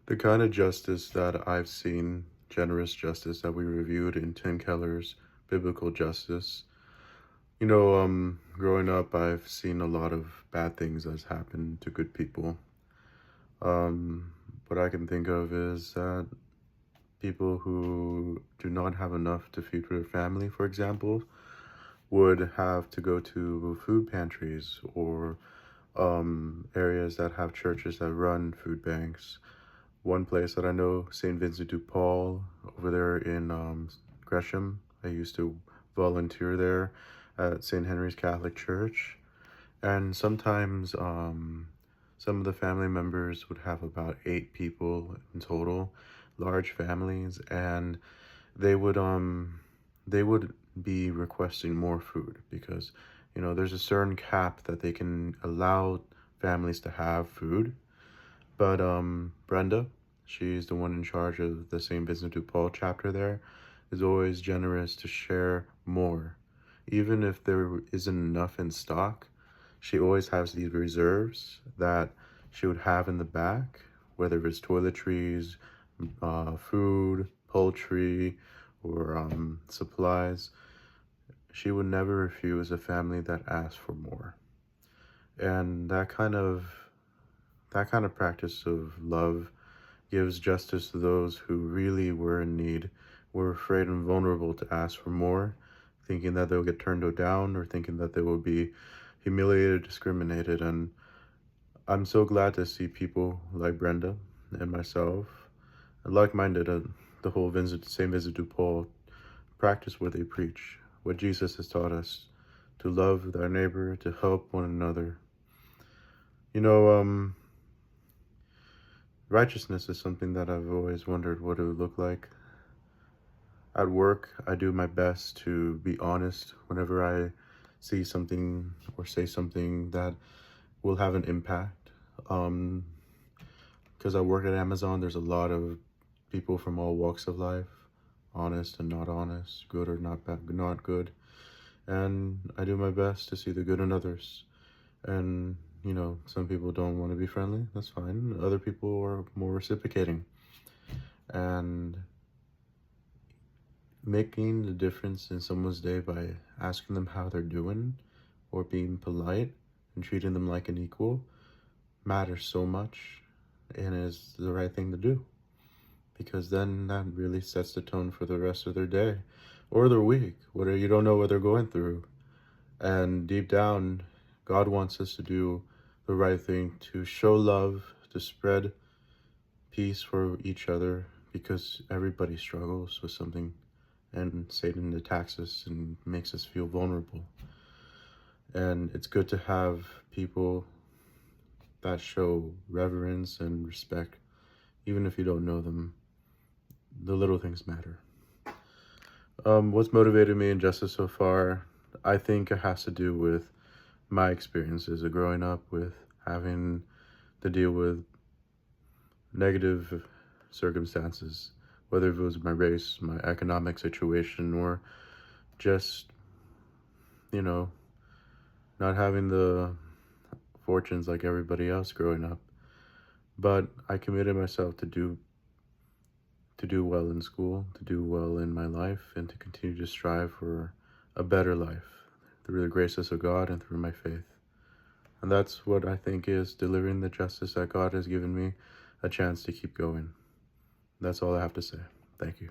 The kind of justice that I've seen, generous justice that we reviewed in Tim Keller's Biblical Justice. Growing up, I've seen a lot of bad things that's happened to good people. Um, what I can think of is that people who do not have enough to feed their family, for example, would have to go to food pantries or areas that have churches that run food banks. One place that I know, St. Vincent de Paul, over there in Gresham. I used to volunteer there at St. Henry's Catholic Church. And sometimes some of the family members would have about 8 people in total, large families, and they would they would be requesting more food because there's a certain cap that they can allow families to have food. But Brenda, she's the one in charge of the St. Vincent de Paul chapter there, is always generous to share more. Even if there isn't enough in stock, she always has these reserves that she would have in the back, whether it's toiletries, food, poultry, or supplies. She would never refuse a family that asked for more. And that kind of practice of love gives justice to those who really were in need, were afraid and vulnerable to ask for more, thinking that they'll get turned down or thinking that they will be humiliated, discriminated. And I'm so glad to see people like Brenda and myself, like-minded, the whole St. Vincent de Paul, practice what they preach, what Jesus has taught us, to love our neighbor, to help one another. Righteousness is something that I've always wondered what it would look like. At work, I do my best to be honest whenever I see something or say something that will have an impact. Because I work at Amazon, there's a lot of people from all walks of life, honest and not honest, good or not bad, not good. And I do my best to see the good in others. And some people don't want to be friendly. That's fine. Other people are more reciprocating. And making the difference in someone's day by asking them how they're doing or being polite and treating them like an equal matters so much and is the right thing to do. Because then that really sets the tone for the rest of their day or their week, whatever. You don't know what they're going through. And deep down, God wants us to do the right thing, to show love, to spread peace for each other, because everybody struggles with something, and Satan attacks us and makes us feel vulnerable. And it's good to have people that show reverence and respect, even if you don't know them. The little things matter. What's motivated me in justice so far, I think it has to do with my experiences of growing up with having to deal with negative circumstances, whether it was my race, my economic situation, or just, not having the fortunes like everybody else growing up. But I committed myself to do well in school, to do well in my life, and to continue to strive for a better life through the graces of God and through my faith. And that's what I think is delivering the justice that God has given me a chance to keep going. That's all I have to say. Thank you.